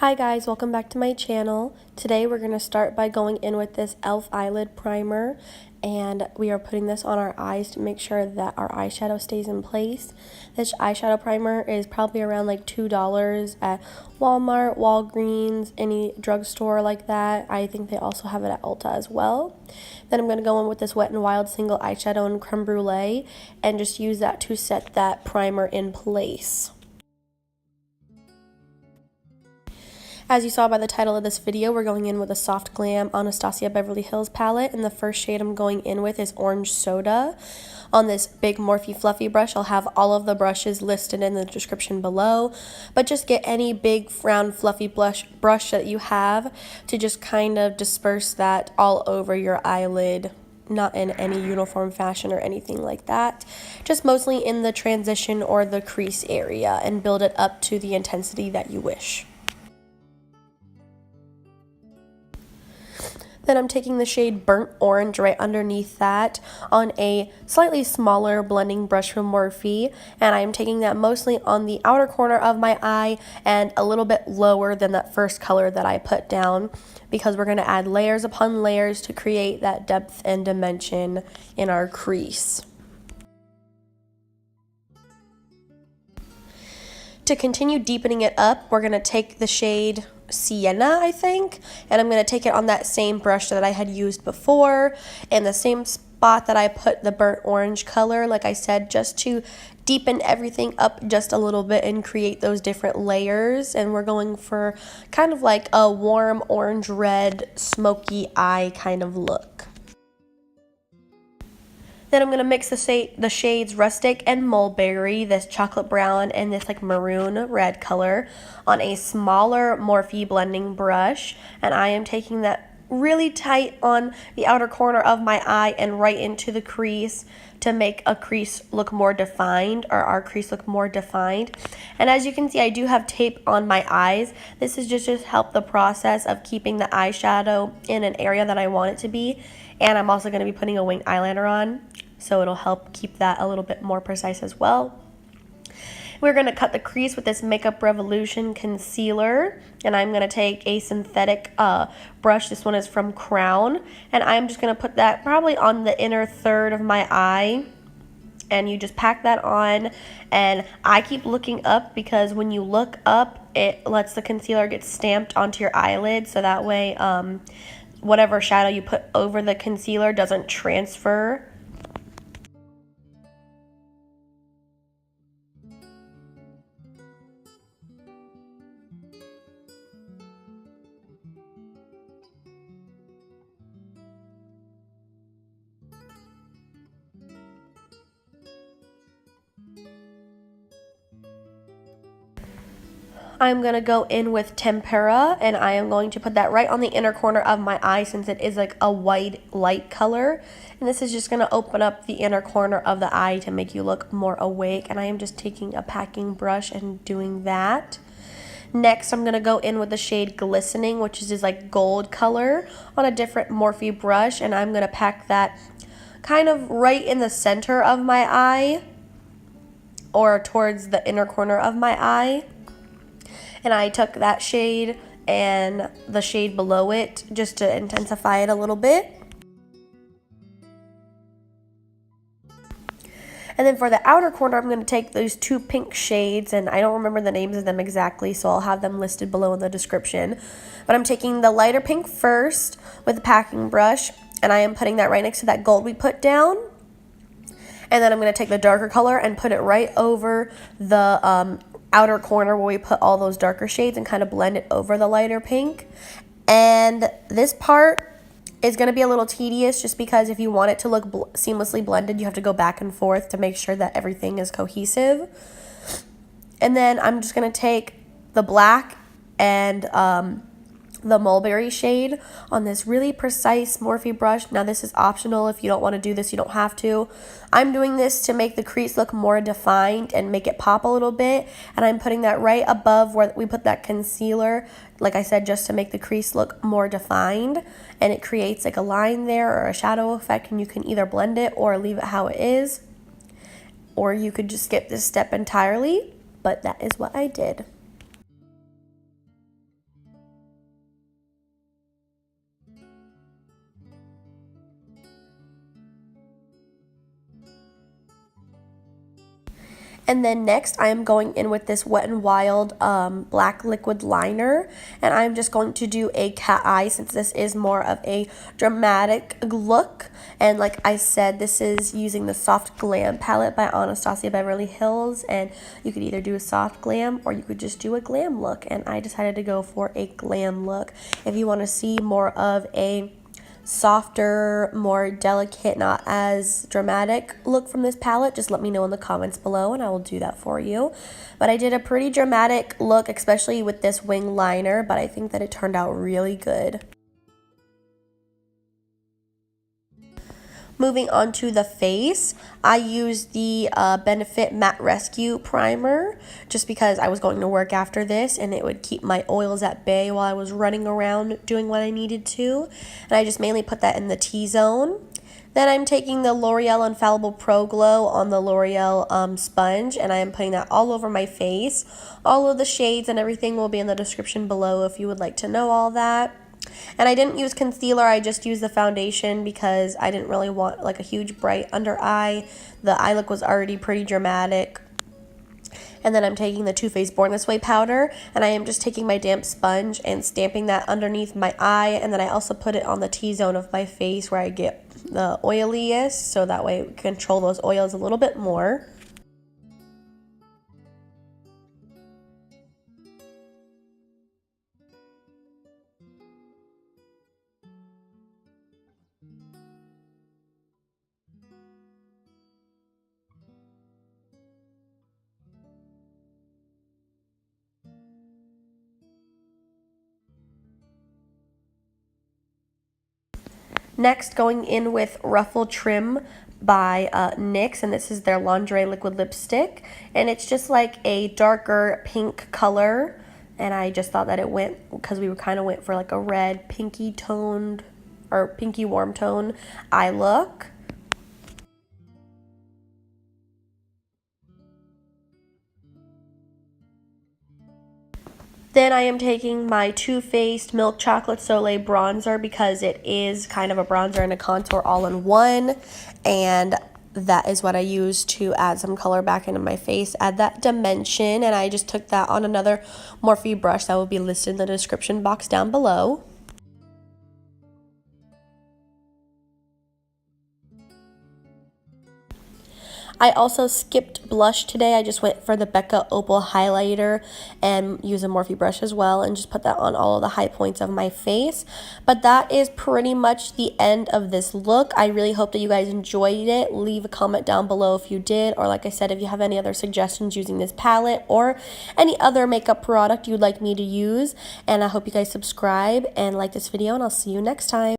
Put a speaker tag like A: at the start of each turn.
A: Hi guys, welcome back to my channel. Today we're going to start by going in with this e.l.f. eyelid primer, and we are putting this on our eyes to make sure that our eyeshadow stays in place. This eyeshadow primer is probably around like $2 at Walmart, Walgreens, any drugstore like that. I think they also have it at Ulta as well. Then I'm going to go in with this Wet n Wild single eyeshadow in creme brûlée and just use that to set that primer in place. As you saw by the title of this video, we're going in with a Soft Glam Anastasia Beverly Hills palette, and the first shade I'm going in with is Orange Soda. On this big Morphe fluffy brush, I'll have all of the brushes listed in the description below, but just get any big round fluffy brush that you have to just kind of disperse that all over your eyelid. Not in any uniform fashion or anything like that, just mostly in the transition or the crease area, and build it up to the intensity that you wish. Then I'm taking the shade Burnt Orange right underneath that on a slightly smaller blending brush from Morphe, and I am taking that mostly on the outer corner of my eye and a little bit lower than that first color that I put down, because we're going to add layers upon layers to create that depth and dimension in our crease. To continue deepening it up, we're going to take the shade Sienna, I think, and I'm going to take it on that same brush that I had used before, in the same spot that I put the burnt orange color, like I said, just to deepen everything up just a little bit and create those different layers. And we're going for kind of like a warm orange red smoky eye kind of look. Then I'm going to mix the shades Rustic and Mulberry, this chocolate brown and this like maroon red color, on a smaller Morphe blending brush. And I am taking that really tight on the outer corner of my eye and right into the crease to make a crease look more defined, or our crease look more defined. And as you can see, I do have tape on my eyes. This is just to help the process of keeping the eyeshadow in an area that I want it to be. And I'm also going to be putting a wing eyeliner on, so it'll help keep that a little bit more precise as well. We're going to cut the crease with this Makeup Revolution concealer, and I'm going to take a synthetic brush. This one is from Crown, and I'm just going to put that probably on the inner third of my eye, and you just pack that on. And I keep looking up, because when you look up, it lets the concealer get stamped onto your eyelid, so that way whatever shadow you put over the concealer doesn't transfer. I'm going to go in with Tempera, and I am going to put that right on the inner corner of my eye, since it is like a white light color. And this is just going to open up the inner corner of the eye to make you look more awake. And I am just taking a packing brush and doing that. Next, I'm going to go in with the shade Glistening, which is this like gold color, on a different Morphe brush. And I'm going to pack that kind of right in the center of my eye, or towards the inner corner of my eye. And I took that shade and the shade below it just to intensify it a little bit. And then for the outer corner, I'm going to take those two pink shades, and I don't remember the names of them exactly, so I'll have them listed below in the description. But I'm taking the lighter pink first with the packing brush, and I am putting that right next to that gold we put down. And then I'm going to take the darker color and put it right over the outer corner where we put all those darker shades, and kind of blend it over the lighter pink. And this part is going to be a little tedious, just because if you want it to look seamlessly blended, you have to go back and forth to make sure that everything is cohesive. And then I'm just going to take the black and the mulberry shade on this really precise Morphe brush. Now this is optional. If you don't want to do this, you don't have to. I'm doing this to make the crease look more defined and make it pop a little bit, and I'm putting that right above where we put that concealer, like I said, just to make the crease look more defined. And it creates like a line there or a shadow effect, and you can either blend it or leave it how it is, or you could just skip this step entirely, but that is what I did. And then next I am going in with this Wet n Wild black liquid liner, and I'm just going to do a cat eye since this is more of a dramatic look. And like I said, this is using the Soft Glam palette by Anastasia Beverly Hills, and you could either do a soft glam or you could just do a glam look, and I decided to go for a glam look. If you want to see more of a softer, more delicate, not as dramatic look from this palette, just let me know in the comments below and I will do that for you. But I did a pretty dramatic look, especially with this wing liner, but I think that it turned out really good. Moving on to the face, I used the Benefit Matte Rescue Primer just because I was going to work after this and it would keep my oils at bay while I was running around doing what I needed to. And I just mainly put that in the T-zone. Then I'm taking the L'Oreal Infallible Pro Glow on the L'Oreal sponge, and I am putting that all over my face. All of the shades and everything will be in the description below if you would like to know all that. And I didn't use concealer, I just used the foundation because I didn't really want like a huge bright under eye. The eye look was already pretty dramatic. And then I'm taking the Too Faced Born This Way powder, and I am just taking my damp sponge and stamping that underneath my eye, and then I also put it on the T-zone of my face where I get the oiliest, so that way we control those oils a little bit more. Next, going in with Ruffle Trim by NYX, and this is their Lingerie Liquid Lipstick, and it's just like a darker pink color, and I just thought that it went, because we kind of went for like a red, pinky toned, or pinky warm tone eye look. Then I am taking my Too Faced Milk Chocolate Soleil bronzer because it is kind of a bronzer and a contour all in one, and that is what I use to add some color back into my face, add that dimension, and I just took that on another Morphe brush that will be listed in the description box down below. I also skipped blush today. I just went for the Becca Opal highlighter and use a Morphe brush as well and just put that on all of the high points of my face. But that is pretty much the end of this look. I really hope that you guys enjoyed it. Leave a comment down below if you did, or like I said, if you have any other suggestions using this palette or any other makeup product you'd like me to use. And I hope you guys subscribe and like this video, and I'll see you next time.